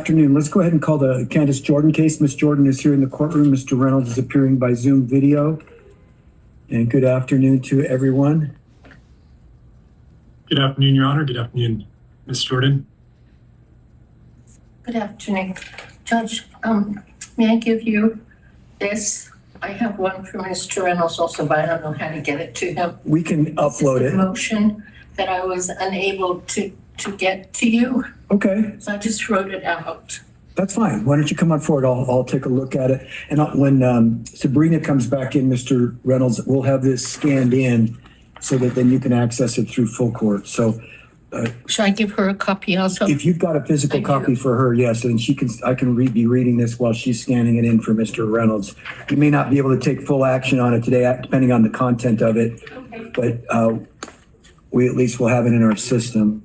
afternoon. Let's go ahead and call the Candace Jordan case. Ms. Jordan is here in the courtroom. Mr. Reynolds is appearing by Zoom video. And good afternoon to everyone. Good afternoon, Your Honor. Good afternoon, Ms. Jordan. Good afternoon. Judge, may I give you this? I have one from Mr. Reynolds also, but I don't know how to get it to him. We can upload This is it. a motion that I was unable to get to you. Okay, So I just wrote it out. that's fine. Why don't you come on forward? I'll take a look at it. And when Sabrina comes back in, Mr. Reynolds, we'll have this scanned in so that then you can access it through full court. So Should I give her a copy also? if you've got a physical Thank copy you. for her, yes, and I can be reading this while she's scanning it in for Mr. Reynolds. You may not be able to take full action on it today, depending on the content of it, Okay. but we at least will have it in our system.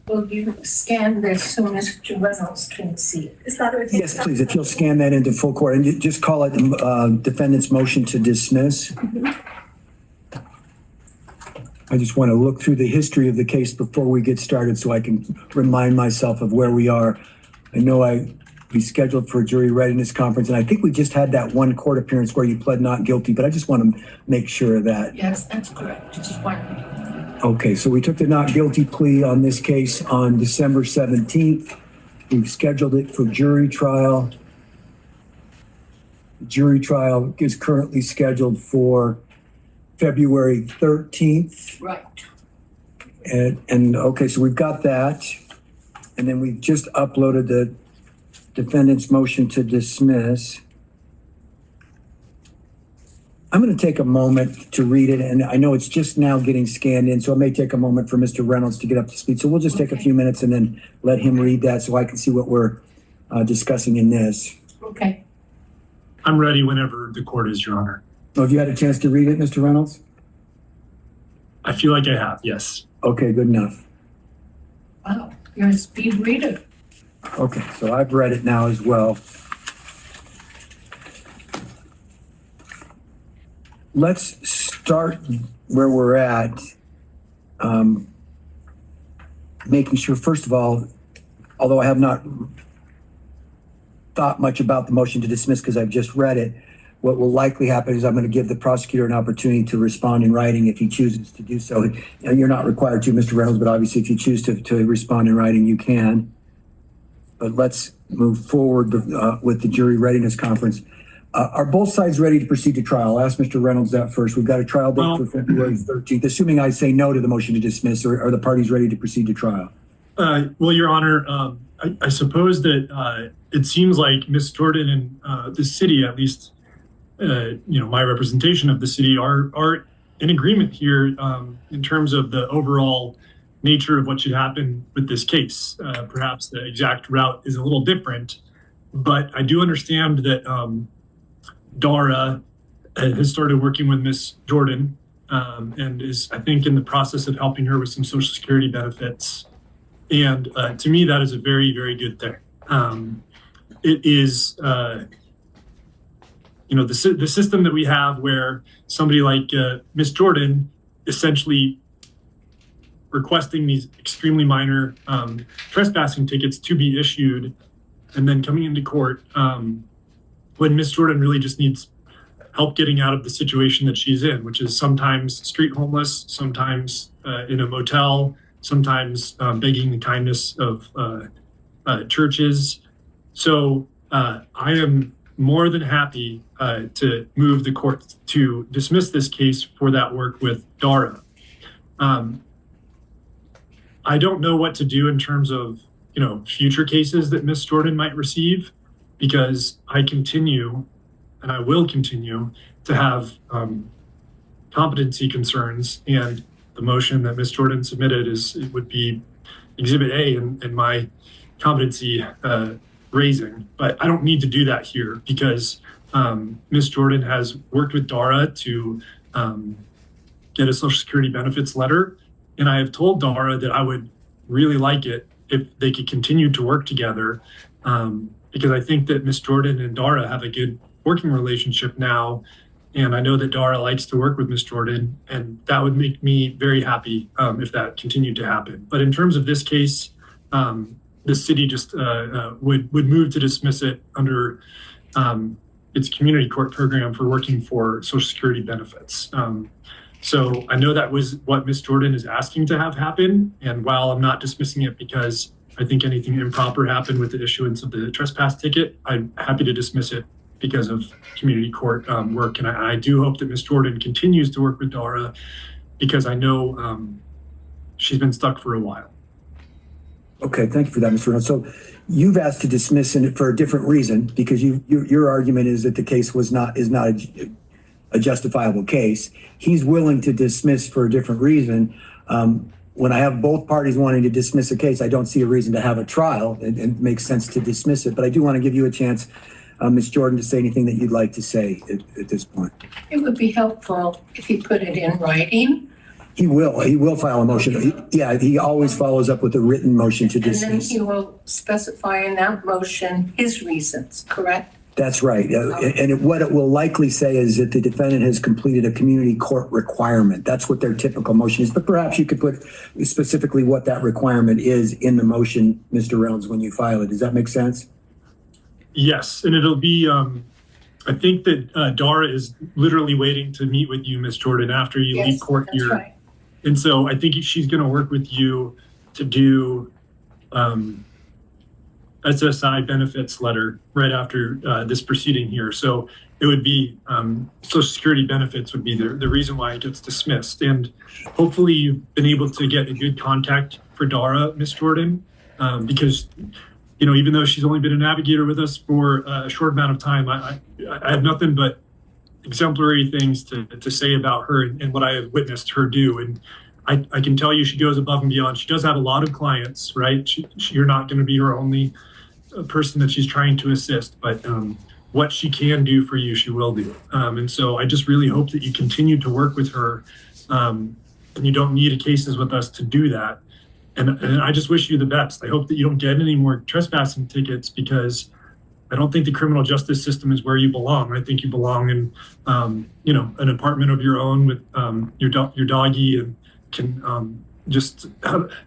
Will you scan this so Mr. Reynolds can see it? Is that okay? Yes, please, if you'll scan that into full court and just call it defendant's motion to dismiss. I just want to look through the history of the case before we get started so I can remind myself of where we are. I know we scheduled for a jury readiness conference, and I think we just had that one court appearance where you pled not guilty, but I just want to make sure of that. Yes, that's correct. Just one. Okay, so we took the not guilty plea on this case on December 17th. We've scheduled it for jury trial. The jury trial is currently scheduled for February 13th. Right. And okay, so we've got that. And then we've just uploaded the defendant's motion to dismiss. I'm going to take a moment to read it, and I know it's just now getting scanned in, so it may take a moment for Mr. Reynolds to get up to speed. So we'll just take a few minutes and then let him read that so I can see what we're discussing in this. Okay. I'm ready whenever the court is, Your Honor. Oh, have you had a chance to read it, Mr. Reynolds? I feel like I have, yes. Okay, good enough. Wow, you're a speed reader. Okay, so I've read it now as well. Let's start where we're at. Making sure, first of all, although I have not thought much about the motion to dismiss because I've just read it, what will likely happen is I'm going to give the prosecutor an opportunity to respond in writing if he chooses to do so. And you're not required to, Mr. Reynolds, but obviously if you choose to respond in writing, you can. But let's move forward with the jury readiness conference. Are both sides ready to proceed to trial? I'll ask Mr. Reynolds that first. We've got a trial date for February 13th. Assuming I say no to the motion to dismiss, or are the parties ready to proceed to trial? Well, Your Honor, I suppose that it seems like Ms. Jordan and the city, at least, my representation of the city, are in agreement here in terms of the overall nature of what should happen with this case. Perhaps the exact route is a little different, but I do understand that Dara has started working with Ms. Jordan and is, I think, in the process of helping her with some Social Security benefits. And to me, that is a very, very good thing. It is, the system that we have where somebody like Ms. Jordan essentially requesting these extremely minor trespassing tickets to be issued and then coming into court when Ms. Jordan really just needs help getting out of the situation that she's in, which is sometimes street homeless, sometimes in a motel, sometimes begging the kindness of churches. So I am more than happy to move the court to dismiss this case for that work with Dara. I don't know what to do in terms of, future cases that Ms. Jordan might receive, because I continue, and I will continue, to have competency concerns, and the motion that Ms. Jordan submitted would be Exhibit A in my competency raising. But I don't need to do that here because Ms. Jordan has worked with Dara to get a Social Security benefits letter, and I have told Dara that I would really like it if they could continue to work together, because I think that Ms. Jordan and Dara have a good working relationship now, and I know that Dara likes to work with Ms. Jordan, and that would make me very happy if that continued to happen. But in terms of this case, the city just would move to dismiss it under its community court program for working for Social Security benefits. So I know that was what Ms. Jordan is asking to have happen. And while I'm not dismissing it because I think anything improper happened with the issuance of the trespass ticket, I'm happy to dismiss it because of community court work. And I do hope that Ms. Jordan continues to work with Dara because I know she's been stuck for a while. Okay, thank you for that, Mr. Reynolds. So you've asked to dismiss it for a different reason because your argument is that the case is not a justifiable case. He's willing to dismiss for a different reason. When I have both parties wanting to dismiss a case, I don't see a reason to have a trial. It makes sense to dismiss it. But I do want to give you a chance, Ms. Jordan, to say anything that you'd like to say at this point. It would be helpful if he put it in writing. He will file a motion. He always follows up with a written motion to dismiss. And then he will specify in that motion his reasons, correct? That's right. What it will likely say is that the defendant has completed a community court requirement. That's what their typical motion is. But perhaps you could put specifically what that requirement is in the motion, Mr. Reynolds, when you file it. Does that make sense? Yes, and it'll be, I think that Dara is literally waiting to meet with you, Ms. Jordan, after you leave court here. Right. And so I think she's going to work with you to do SSI benefits letter right after this proceeding here. So it would be Social Security benefits would be the reason why it gets dismissed. And hopefully you've been able to get a good contact for Dara, Ms. Jordan, because, you know, even though she's only been a navigator with us for a short amount of time, I have nothing but exemplary things to say about her and what I have witnessed her do. And I can tell you she goes above and beyond. She does have a lot of clients, right? You're not going to be her only person that she's trying to assist, but what she can do for you, she will do. And so I just really hope that you continue to work with her. And you don't need cases with us to do that. And I just wish you the best. I hope that you don't get any more trespassing tickets because I don't think the criminal justice system is where you belong. I think you belong in, you know, an apartment of your own with your doggy and can just,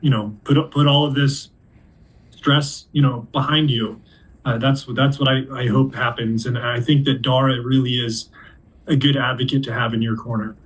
you know, put all of this stress, you know, behind you. That's what I hope happens. And I think that Dara really is a good advocate to have in your corner.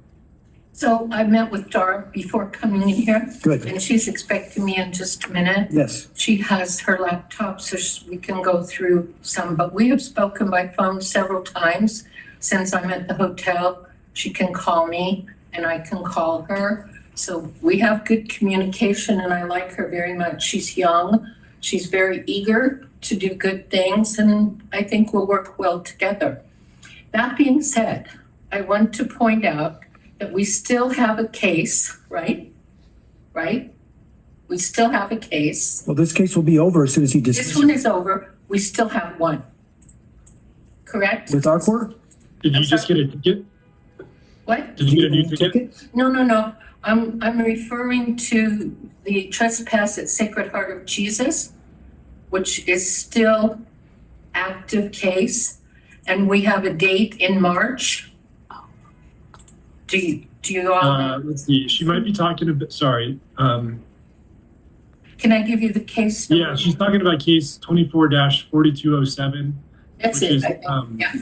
So I met with Dara before coming in here. Good. And she's expecting me in just a minute. Yes. She has her laptop so we can go through some, but we have spoken by phone several times since I'm at the hotel. She can call me and I can call her. So we have good communication and I like her very much. She's young. She's very eager to do good things and I think we'll work well together. That being said, I want to point out that we still have a case, right? Right? We still have a case. Well, this case will be over as soon as he dismisses. This one is over. We still have one. Correct? With our court? Did you just get a ticket? What? Did you get a new ticket? No. I'm referring to the trespass at Sacred Heart of Jesus, which is still active case. And we have a date in March. Do you all? Let's see. She might be talking a bit. Sorry. Can I give you the case number? Yeah, she's talking about case 24-4207. That's which it, is, I think. Yeah.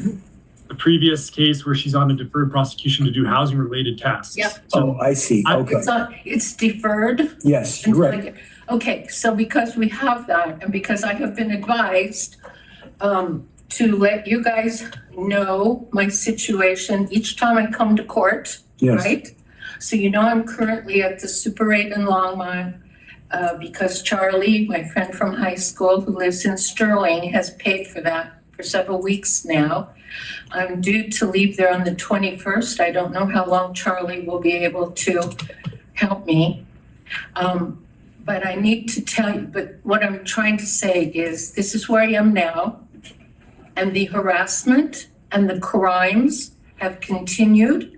The previous case where she's on a deferred prosecution to do housing related tasks. Yep. So I see. Okay. It's deferred. Yes, you're right. Okay, so because we have that and because I have been advised to let you guys know my situation each time I come to court, Yes. right? So you know I'm currently at the Super 8 in Longmont because Charlie, my friend from high school who lives in Sterling, has paid for that for several weeks now. I'm due to leave there on the 21st. I don't know how long Charlie will be able to help me. But I need to tell you, but what I'm trying to say is this is where I am now. And the harassment and the crimes have continued.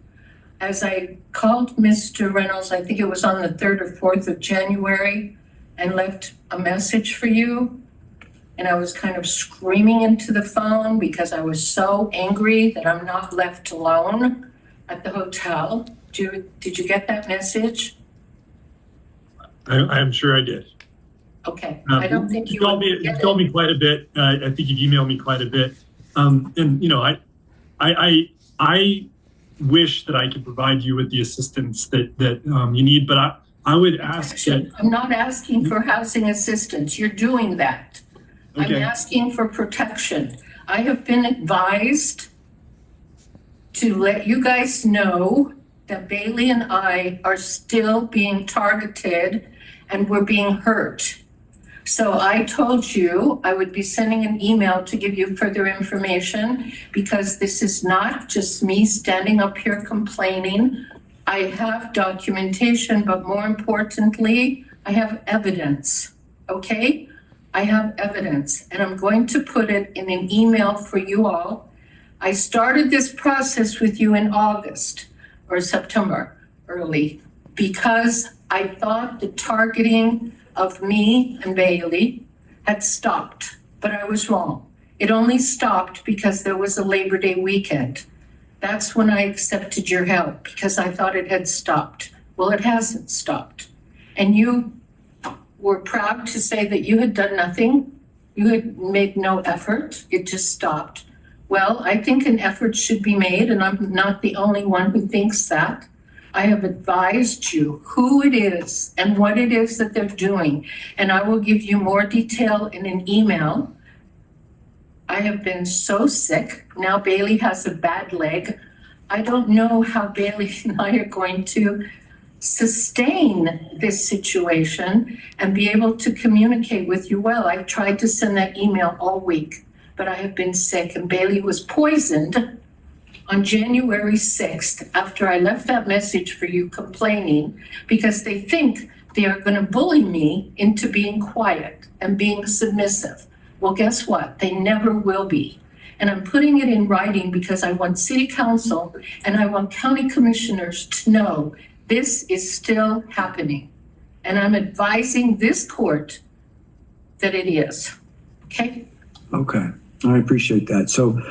As I called Mr. Reynolds, I think it was on the 3rd or 4th of January, and left a message for you. And I was kind of screaming into the phone because I was so angry that I'm not left alone at the hotel. Did you get that message? I'm sure I did. Okay, I don't think you would You've get told it. me quite a bit. I think you've emailed me quite a bit. And you know, I wish that I could provide you with the assistance that you need, but I would ask that. I'm not asking for housing assistance. You're doing that. I'm Okay. asking for protection. I have been advised to let you guys know that Bailey and I are still being targeted and we're being hurt. So I told you I would be sending an email to give you further information because this is not just me standing up here complaining. I have documentation, but more importantly, I have evidence, okay? I have evidence and I'm going to put it in an email for you all. I started this process with you in August or September early because I thought the targeting of me and Bailey had stopped, but I was wrong. It only stopped because there was a Labor Day weekend. That's when I accepted your help because I thought it had stopped. Well, it hasn't stopped. And you were proud to say that you had done nothing. You had made no effort. It just stopped. Well, I think an effort should be made, and I'm not the only one who thinks that. I have advised you who it is and what it is that they're doing, and I will give you more detail in an email. I have been so sick. Now Bailey has a bad leg. I don't know how Bailey and I are going to sustain this situation and be able to communicate with you well. I've tried to send that email all week, but I have been sick, and Bailey was poisoned on January 6th after I left that message for you complaining because they think they are going to bully me into being quiet and being submissive. Well, guess what? They never will be. And I'm putting it in writing because I want city council and I want county commissioners to know this is still happening. And I'm advising this court that it is. Okay? Okay, I appreciate that. So,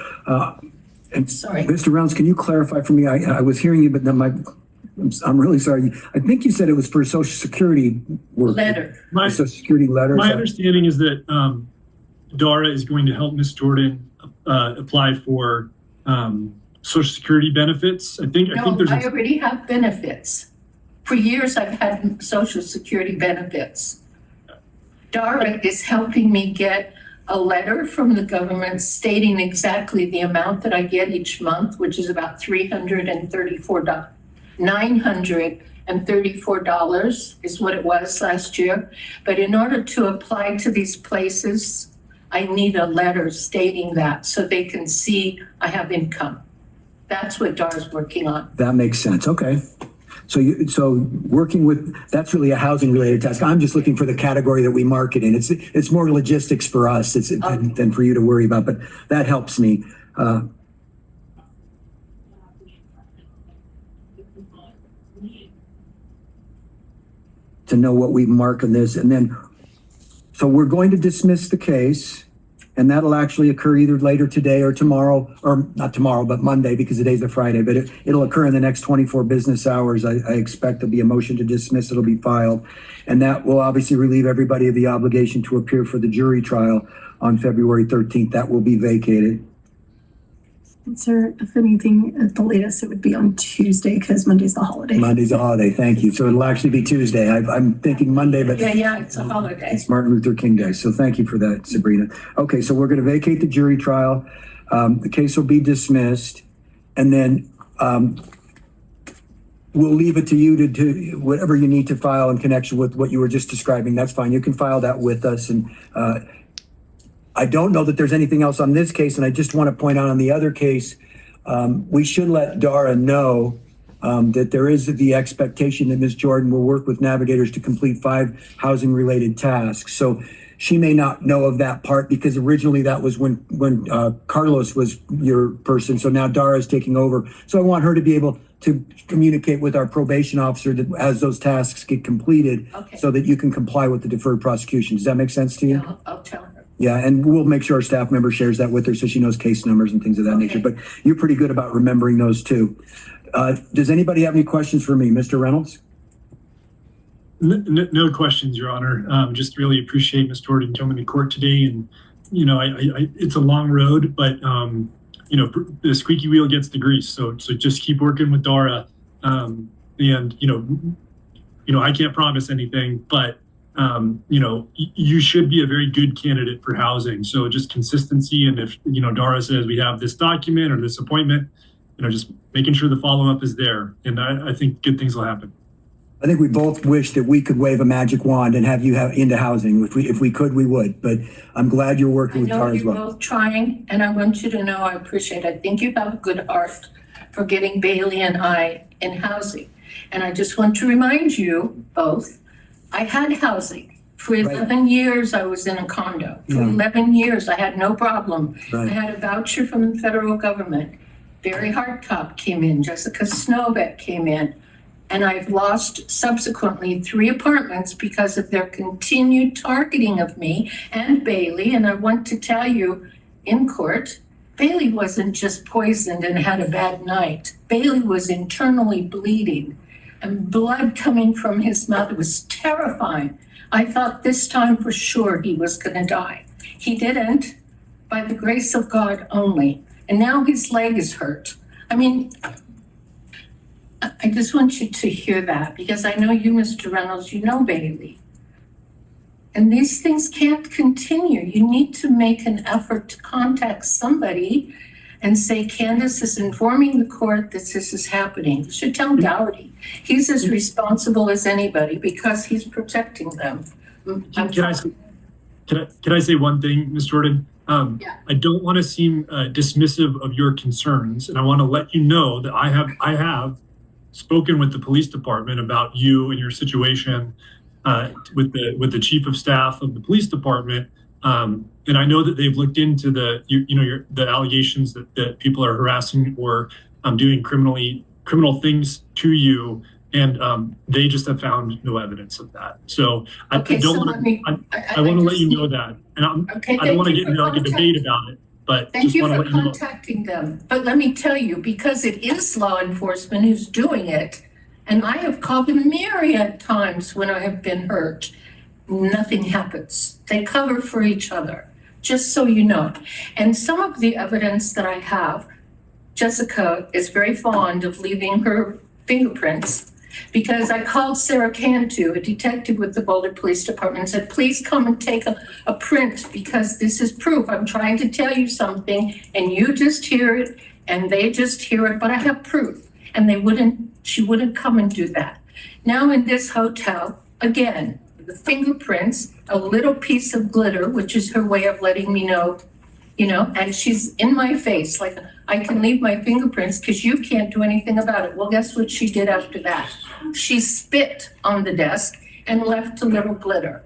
and Sorry. Mr. Rounds, can you clarify for me? I was hearing you, but then I'm really sorry. I think you said it was for Social Security work. Letter. My, Social Security letter. my understanding is that Dara is going to help Miss Jordan apply for Social Security benefits. I think No, there's. I already have benefits. For years, I've had Social Security benefits. Dara is helping me get a letter from the government stating exactly the amount that I get each month, which is about $934 is what it was last year. But in order to apply to these places, I need a letter stating that so they can see I have income. That's what Dara's working on. That makes sense. Okay. So working with, that's really a housing related task. I'm just looking for the category that we market in. It's more logistics for us than for you to worry about, but that helps me. To know what we mark on this. And then, so we're going to dismiss the case. And that'll actually occur either later today or tomorrow, or not tomorrow, but Monday, because today's a Friday, but it'll occur in the next 24 business hours. I expect there'll be a motion to dismiss, it'll be filed. And that will obviously relieve everybody of the obligation to appear for the jury trial on February 13th. That will be vacated. Sir, if anything, at the latest, it would be on Tuesday because Monday's the holiday. Monday's a holiday, thank you. So it'll actually be Tuesday. I'm thinking Monday, but Yeah, it's a holiday. it's Martin Luther King Day. So thank you for that, Sabrina. Okay, so we're going to vacate the jury trial. The case will be dismissed. And then we'll leave it to you to do whatever you need to file in connection with what you were just describing. That's fine. You can file that with us. And I don't know that there's anything else on this case. And I just want to point out on the other case, we should let Dara know that there is the expectation that Ms. Jordan will work with navigators to complete 5 housing related tasks. So she may not know of that part because originally that was when Carlos was your person. So now Dara is taking over. So I want her to be able to communicate with our probation officer that as those tasks get completed, Okay. so that you can comply with the deferred prosecution. Does that make sense to you? Yeah, I'll tell her. Yeah, and we'll make sure our staff member shares that with her so she knows case numbers and things of that nature. But you're pretty good about remembering those too. Does anybody have any questions for me? Mr. Reynolds? No questions, Your Honor. Just really appreciate Ms. Jordan coming to court today. And, you know, it's a long road, but, you know, the squeaky wheel gets the grease. So just keep working with Dara. And, you know, I can't promise anything, but, you know, you should be a very good candidate for housing. So just consistency. And if, you know, Dara says we have this document or this appointment, you know, just making sure the follow-up is there. And I think good things will happen. I think we both wish that we could wave a magic wand and have you into housing. If we could, we would. But I'm glad you're working with Tara as well. I know you're both trying, and I want you to know I appreciate it. I think you have a good heart for getting Bailey and I in housing. And I just want to remind you both, I had housing. For 11 years, I was in a condo. For 11 years, I had no problem. I had a voucher from the federal government. Barry Hartcop came in, Jessica Snowbeck came in. And I've lost subsequently 3 apartments because of their continued targeting of me and Bailey. And I want to tell you in court, Bailey wasn't just poisoned and had a bad night. Bailey was internally bleeding and blood coming from his mouth. It was terrifying. I thought this time for sure he was going to die. He didn't, by the grace of God only. And now his leg is hurt. I mean, I just want you to hear that because I know you, Mr. Reynolds, you know Bailey. And these things can't continue. You need to make an effort to contact somebody and say, Candace is informing the court that this is happening. You should tell Dougherty. He's as responsible as anybody because he's protecting them. Can I say one thing, Ms. Jordan? Yeah. I don't want to seem dismissive of your concerns, and I want to let you know that I have spoken with the police department about you and your situation with the chief of staff of the police department, and I know that they've looked into the allegations that people are harassing or doing criminal things to you, and they just have found no evidence of that. So I want to let you know that, and I don't want to get into like a debate about it. But thank you for contacting them. But let me tell you, because it is law enforcement who's doing it, and I have called them myriad times when I have been hurt, nothing happens. They cover for each other, just so you know. And some of the evidence that I have, Jessica is very fond of leaving her fingerprints because I called Sarah Cantu, a detective with the Boulder Police Department, and said, please come and take a print because this is proof. I'm trying to tell you something and you just hear it and they just hear it, but I have proof. And she wouldn't come and do that. Now in this hotel, again, the fingerprints, a little piece of glitter, which is her way of letting me know, you know, and she's in my face, like I can leave my fingerprints because you can't do anything about it. Well, guess what she did after that? She spit on the desk and left a little glitter.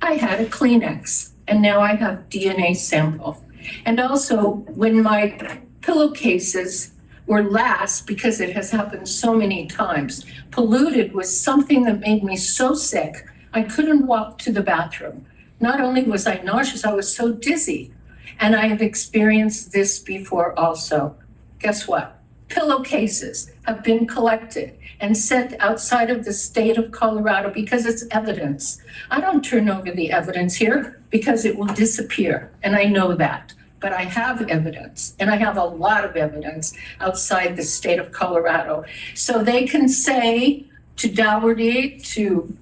I had a Kleenex and now I have DNA sample. And also when my pillowcases were last, because it has happened so many times, polluted was something that made me so sick, I couldn't walk to the bathroom. Not only was I nauseous, I was so dizzy. And I have experienced this before also. Guess what? Pillowcases have been collected and sent outside of the state of Colorado because it's evidence. I don't turn over the evidence here because it will disappear, and I know that. But I have evidence, and I have a lot of evidence outside the state of Colorado. So they can say to Dougherty, to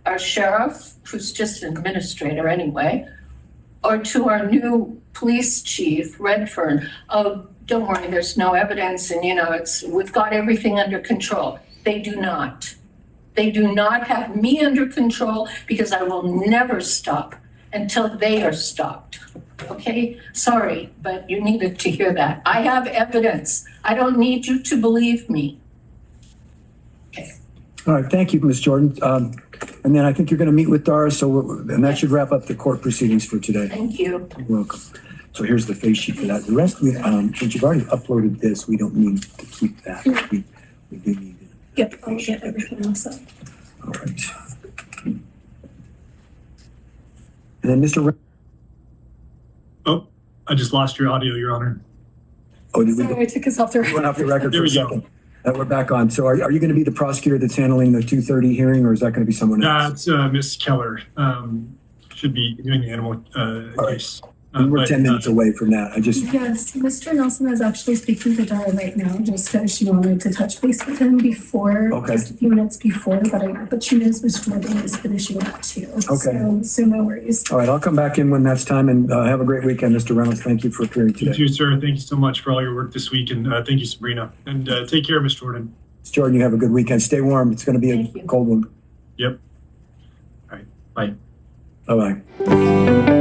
our sheriff, who's just an administrator anyway, or to our new police chief, Redfern, oh, don't worry, there's no evidence, and you know, we've got everything under control. They do not. They do not have me under control because I will never stop until they are stopped. Okay, sorry, but you needed to hear that. I have evidence. I don't need you to believe me. Okay. All right, thank you, Ms. Jordan. And then I think you're going to meet with Dara, and that should wrap up the court proceedings for today. Thank you. You're welcome. So here's the face sheet for that. The rest, since you've already uploaded this, we don't need to keep that. We do need it. Yep, I'll get everything else up. All right. And then Mr. Oh, I just lost your audio, Your Honor. Oh, did we Sorry, I took us off the record. went off the record There for a we go. second? We're back on. So are you going to be the prosecutor that's handling the 2:30 hearing, or is that going to be someone else? That's Miss Keller. Should be doing the animal case. We're 10 minutes away from that. Yes, Mr. Nelson is actually speaking to Dara right now, just because she wanted to touch base with him before, just a few minutes before, but she knows Mr. Morgan is finishing up too. Okay. So no worries. All right, I'll come back in when that's time, and have a great weekend, Mr. Reynolds. Thank you for appearing today. You too, sir. Thank you so much for all your work this week, and thank you, Sabrina. And take care, Miss Jordan. Jordan, you have a good weekend. Stay warm. It's going to be a cold one. Yep. All right. Bye. Bye-bye.